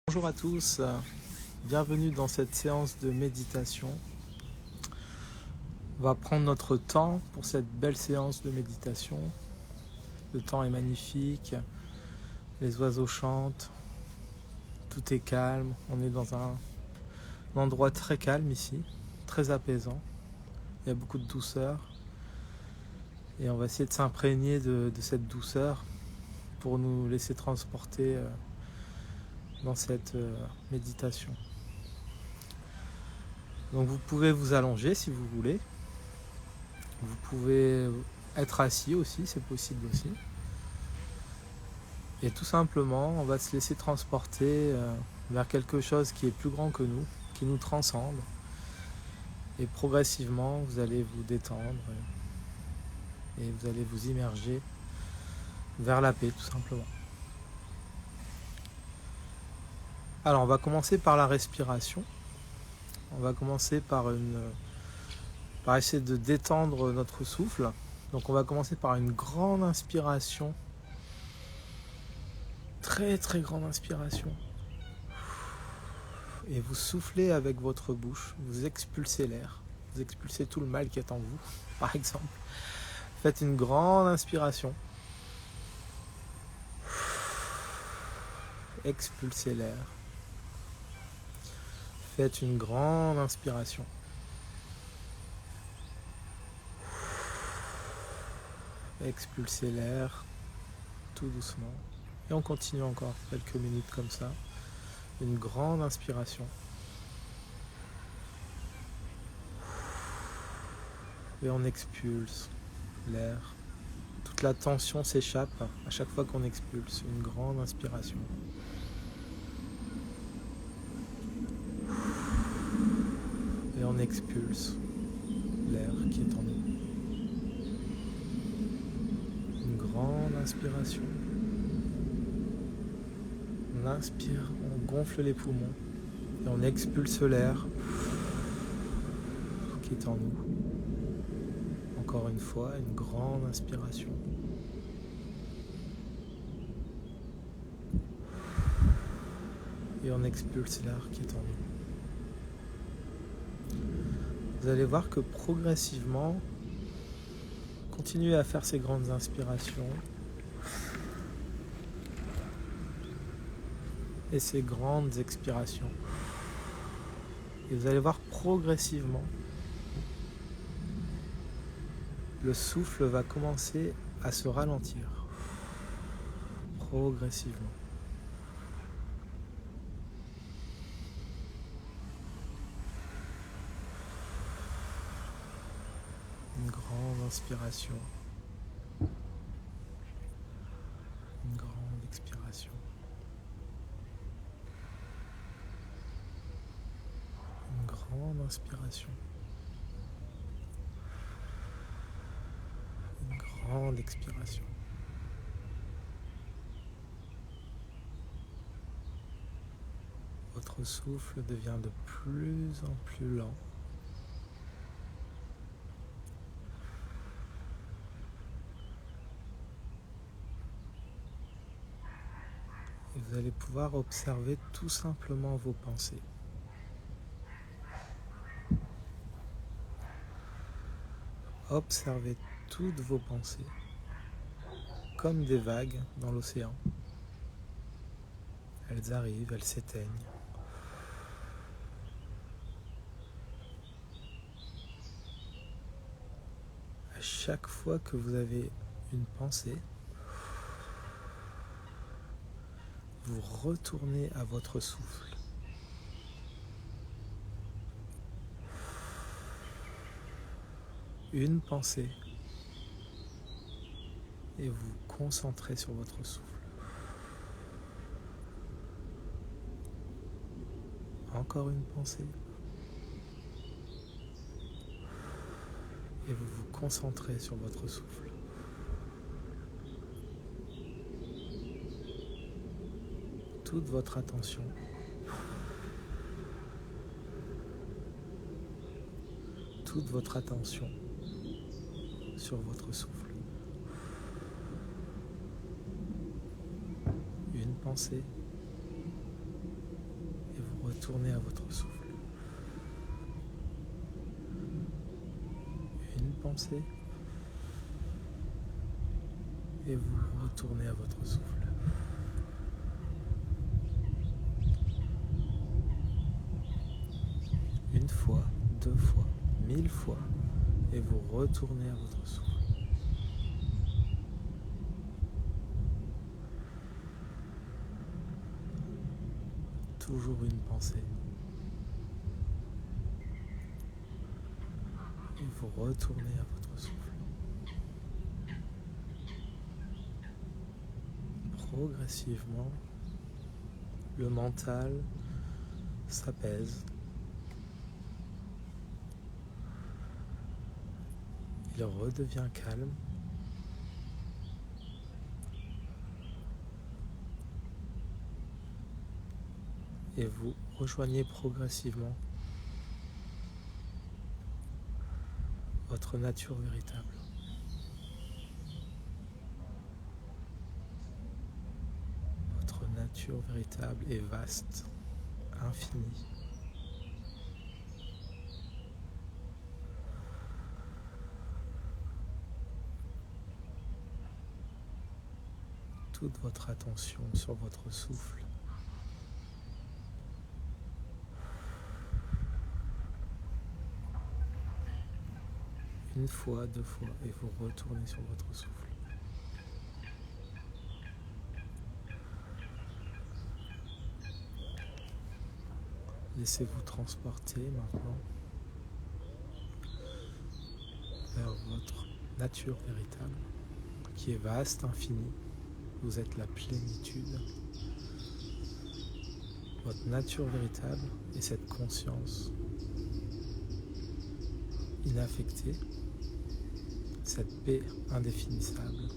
Bonjour à tous, bienvenue dans cette séance de méditation. On va prendre notre temps pour cette belle séance de méditation. Le temps est magnifique, les oiseaux chantent, tout est calme. On est dans un endroit très calme ici, très apaisant. Il y a beaucoup de douceur et on va essayer de s'imprégner de cette douceur pour nous laisser transporter dans cette méditation. Donc vous pouvez vous allonger si vous voulez. Vous pouvez être assis aussi, c'est possible aussi. Et tout simplement, on va se laisser transporter vers quelque chose qui est plus grand que nous, qui nous transcende. Et progressivement, vous allez vous détendre et vous allez vous immerger vers la paix, tout simplement. Alors, on va commencer par la respiration. On va commencer par essayer de détendre notre souffle. Donc, on va commencer par une grande inspiration. Très, très grande inspiration. Et vous soufflez avec votre bouche, vous expulsez l'air, vous expulsez tout le mal qui est en vous, par exemple. Faites une grande inspiration. Expulsez l'air. Faites une grande inspiration. Expulsez l'air tout doucement. Et on continue encore quelques minutes comme ça. Une grande inspiration. Et on expulse l'air. Toute la tension s'échappe à chaque fois qu'on expulse. Une grande inspiration. Et on expulse l'air qui est en nous. Une grande inspiration. On inspire, on gonfle les poumons et on expulse l'air qui est en nous. Encore une fois, une grande inspiration. Et on expulse l'air qui est en nous. Vous allez voir que progressivement, continuez à faire ces grandes inspirations et ces grandes expirations. Et vous allez voir progressivement, le souffle va commencer à se ralentir. Progressivement. Une grande inspiration. Une grande expiration. Une grande inspiration. Une grande expiration. Votre souffle devient de plus en plus lent. Et vous allez pouvoir observer tout simplement vos pensées. Observez toutes vos pensées comme des vagues dans l'océan. Elles arrivent, elles s'éteignent. À chaque fois que vous avez une pensée, vous retournez à votre souffle. Une pensée et vous concentrez sur votre souffle. Encore une pensée et vous vous concentrez sur votre souffle. Toute votre attention sur votre souffle. Une pensée retournez à votre souffle. Une pensée et vous retournez à votre souffle. Une fois, 2 fois, 1000 fois et vous retournez à votre souffle. Toujours une pensée. Et vous retournez à votre souffle. Progressivement, le mental s'apaise. Il redevient calme. Et vous rejoignez progressivement votre nature véritable. Votre nature véritable est vaste, infinie. Toute votre attention sur votre souffle. Une fois, 2 fois, et vous retournez sur votre souffle. Laissez-vous transporter maintenant vers votre nature véritable, qui est vaste, infinie. Vous êtes la plénitude. Votre nature véritable est cette conscience inaffectée, cette paix indéfinissable.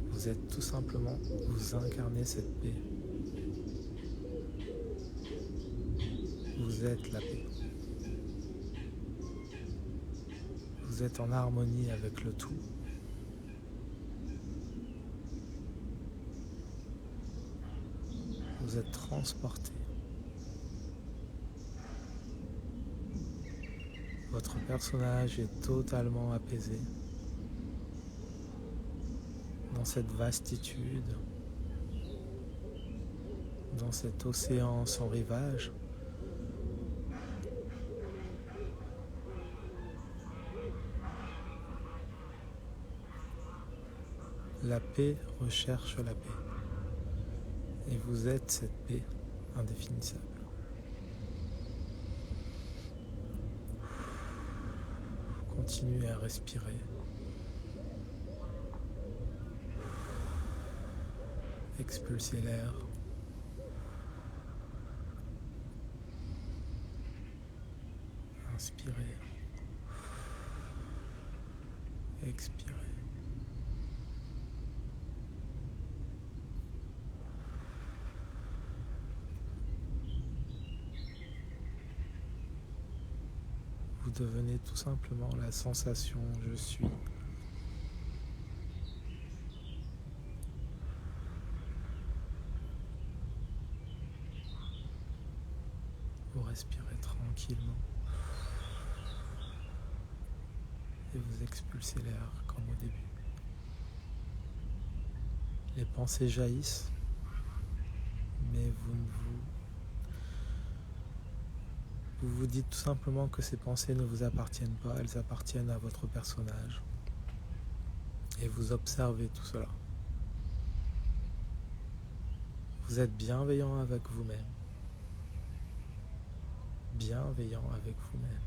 Vous êtes tout simplement, vous incarnez cette paix. Vous êtes la paix. Vous êtes en harmonie avec le tout. Vous êtes transporté. Votre personnage est totalement apaisé dans cette vastitude, dans cet océan sans rivage. La paix recherche la paix. Et vous êtes cette paix indéfinissable. Continuez à respirer. Expulsez l'air. Inspirez. Expirez. Vous devenez tout simplement la sensation je suis. Vous respirez tranquillement et vous expulsez l'air comme au début. Les pensées jaillissent, mais vous vous dites tout simplement que ces pensées ne vous appartiennent pas, elles appartiennent à votre personnage. Et vous observez tout cela. Vous êtes bienveillant avec vous-même. Bienveillant avec vous-même.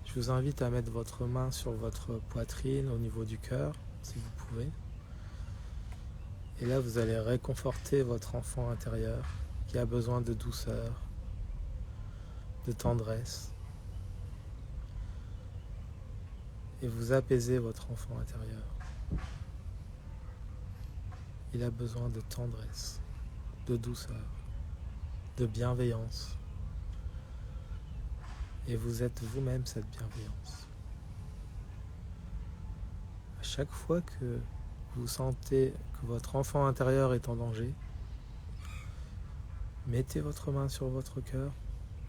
Je vous invite à mettre votre main sur votre poitrine au niveau du cœur, si vous pouvez. Et là, vous allez réconforter votre enfant intérieur qui a besoin de douceur, de tendresse. Et vous apaisez votre enfant intérieur. Il a besoin de tendresse, de douceur, de bienveillance. Et vous êtes vous-même cette bienveillance. À chaque fois que vous sentez que votre enfant intérieur est en danger, Mettez votre main sur votre cœur.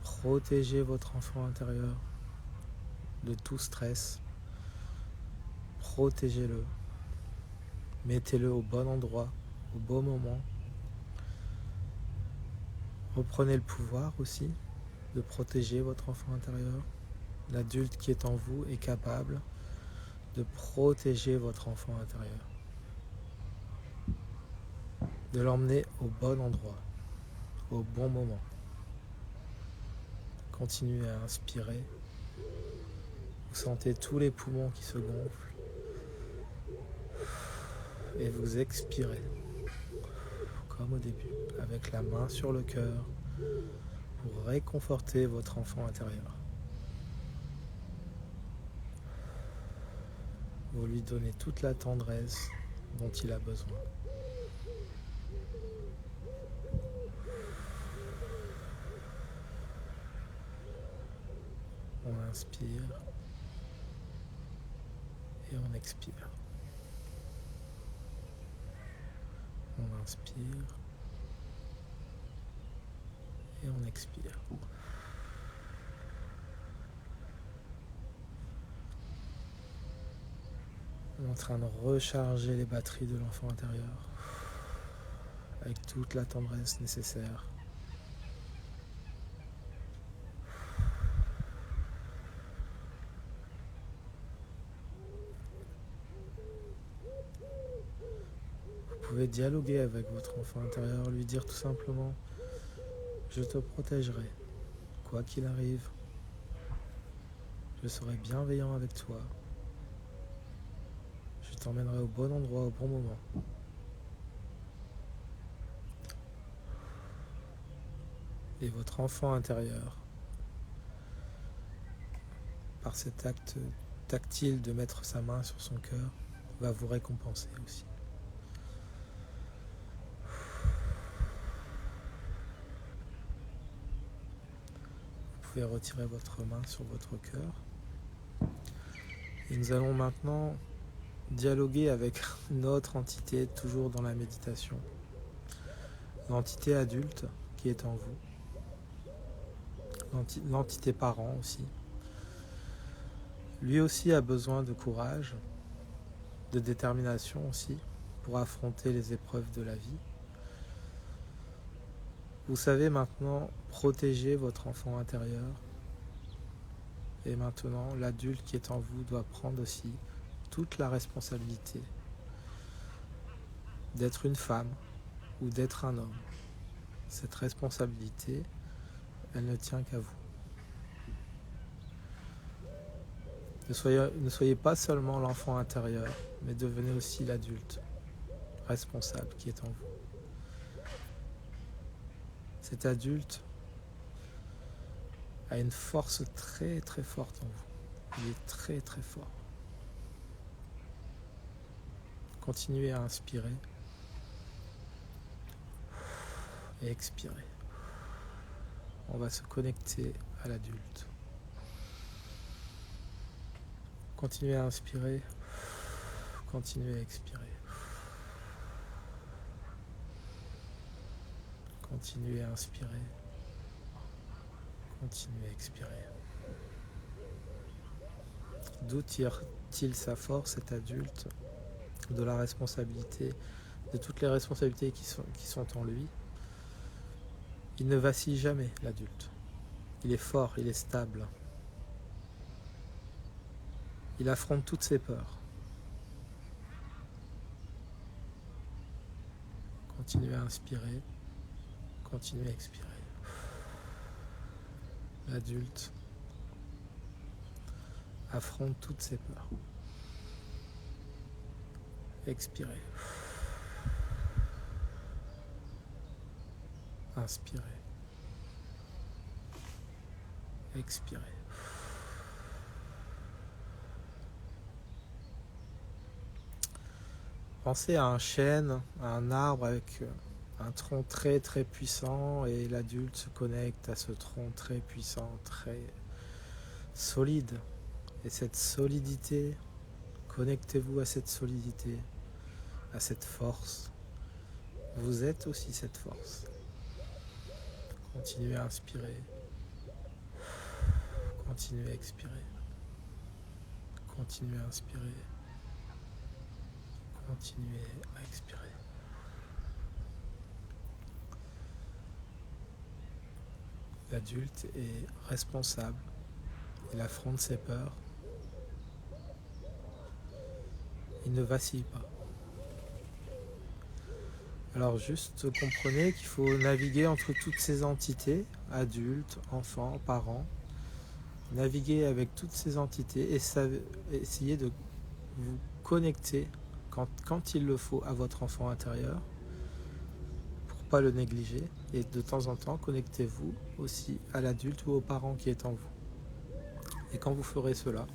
Protégez votre enfant intérieur de tout stress. Protégez-le. Mettez-le au bon endroit, au bon moment. Reprenez le pouvoir aussi de protéger votre enfant intérieur. L'adulte qui est en vous est capable de protéger votre enfant intérieur, de l'emmener au bon endroit, au bon moment. Continuez à inspirer. Vous sentez tous les poumons qui se gonflent et vous expirez comme au début, avec la main sur le cœur pour réconforter votre enfant intérieur. Vous lui donnez toute la tendresse dont il a besoin. On inspire et on expire. On inspire et on expire. On est en train de recharger les batteries de l'enfant intérieur avec toute la tendresse nécessaire. Vous pouvez dialoguer avec votre enfant intérieur, lui dire tout simplement « Je te protégerai, quoi qu'il arrive. Je serai bienveillant avec toi. Je t'emmènerai au bon endroit, au bon moment. » Et votre enfant intérieur, par cet acte tactile de mettre sa main sur son cœur, va vous récompenser aussi. Vous pouvez retirer votre main sur votre cœur. Et nous allons maintenant dialoguer avec notre entité, toujours dans la méditation. L'entité adulte qui est en vous. L'entité parent aussi. Lui aussi a besoin de courage, de détermination aussi, pour affronter les épreuves de la vie. Vous savez maintenant protéger votre enfant intérieur. Et maintenant, l'adulte qui est en vous doit prendre aussi toute la responsabilité d'être une femme ou d'être un homme. Cette responsabilité, elle ne tient qu'à vous. Ne soyez pas seulement l'enfant intérieur, mais devenez aussi l'adulte responsable qui est en vous. Cet adulte a une force très très forte en vous. Il est très très fort. Continuez à inspirer et expirer. On va se connecter à l'adulte. Continuez à inspirer, continuez à expirer. Continuez à inspirer, continuez à expirer. D'où tire-t-il sa force, cet adulte, de la responsabilité, de toutes les responsabilités qui sont en lui? Il ne vacille jamais, l'adulte. Il est fort, il est stable. Il affronte toutes ses peurs. Continuez à inspirer, continuez à expirer. L'adulte affronte toutes ses peurs. Expirez. Inspirez. Expirez. Pensez à un chêne, à un arbre avec un tronc très très puissant et l'adulte se connecte à ce tronc très puissant, très solide. Et cette solidité, connectez-vous à cette solidité, à cette force. Vous êtes aussi cette force. Continuez à inspirer. Continuez à expirer. Continuez à inspirer. Continuez à expirer. L'adulte est responsable. Il affronte ses peurs. Il ne vacille pas. Alors juste comprenez qu'il faut naviguer entre toutes ces entités, adultes, enfants, parents. Naviguer avec toutes ces entités et essayer de vous connecter quand il le faut à votre enfant intérieur pour ne pas le négliger. Et de temps en temps, connectez-vous aussi à l'adulte ou aux parents qui est en vous. Et quand vous ferez cela,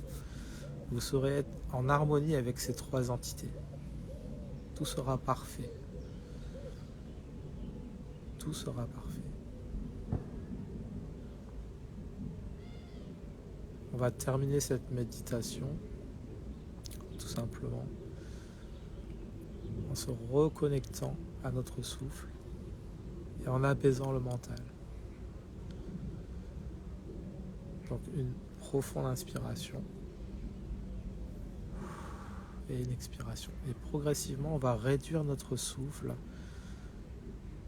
vous saurez être en harmonie avec ces trois entités. Tout sera parfait. Tout sera parfait. On va terminer cette méditation tout simplement en se reconnectant à notre souffle et en apaisant le mental. Donc une profonde inspiration et une expiration. Et progressivement, on va réduire notre souffle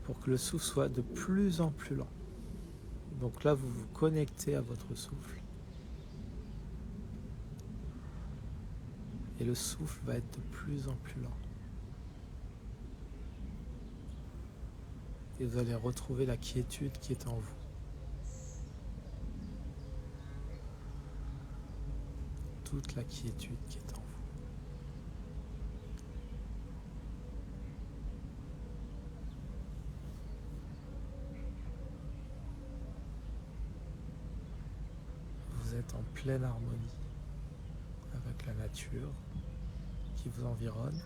pour que le souffle soit de plus en plus lent. Donc là, vous vous connectez à votre souffle. Et le souffle va être de plus en plus lent. Et vous allez retrouver la quiétude qui est en vous. Toute la quiétude qui est en vous. Vous êtes en pleine harmonie avec la nature qui vous environne.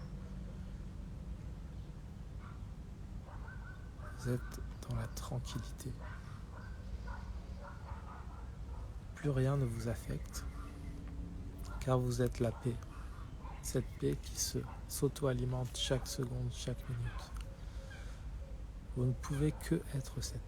Vous êtes dans la tranquillité. Plus rien ne vous affecte, car vous êtes la paix. Cette paix qui s'auto-alimente chaque seconde, chaque minute. Vous ne pouvez que être cette paix.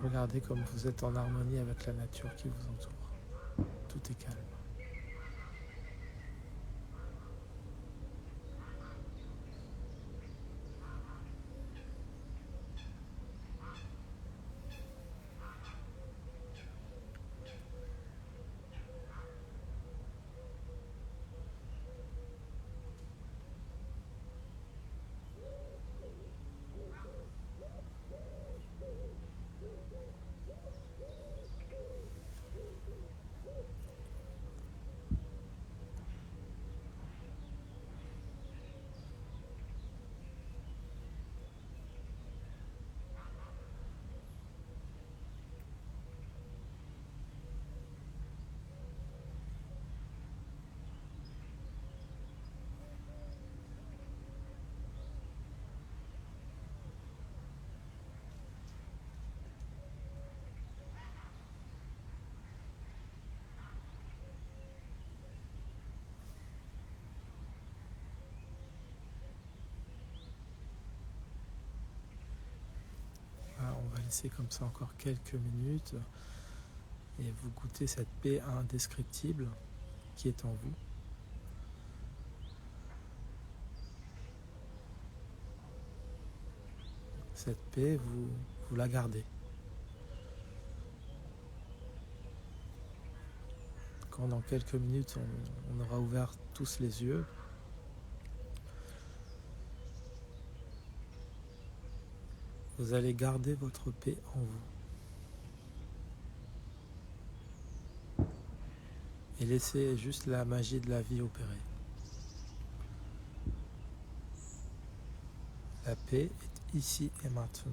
Regardez comme vous êtes en harmonie avec la nature qui vous entoure. Tout est calme. Voilà, on va laisser comme ça encore quelques minutes et vous goûtez cette paix indescriptible qui est en vous. Cette paix, vous la gardez. Quand dans quelques minutes on aura ouvert tous les yeux, vous allez garder votre paix en vous. Et laisser juste la magie de la vie opérer. La paix est ici et maintenant.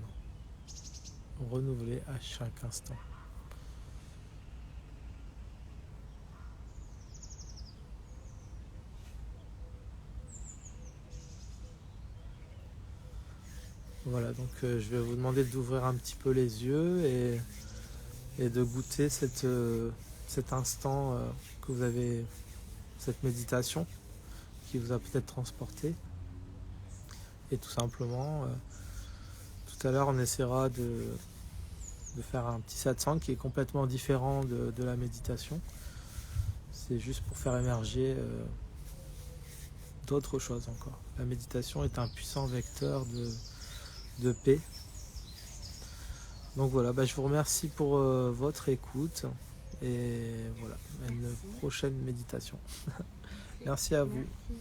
Renouvelée à chaque instant. Voilà, donc je vais vous demander d'ouvrir un petit peu les yeux et de goûter cet instant que vous avez, cette méditation qui vous a peut-être transporté. Et tout simplement, tout à l'heure, on essaiera de faire un petit satsang qui est complètement différent de la méditation. C'est juste pour faire émerger d'autres choses encore. La méditation est un puissant vecteur de paix. Donc voilà, je vous remercie pour votre écoute et voilà, à une prochaine méditation. Merci à vous. Merci.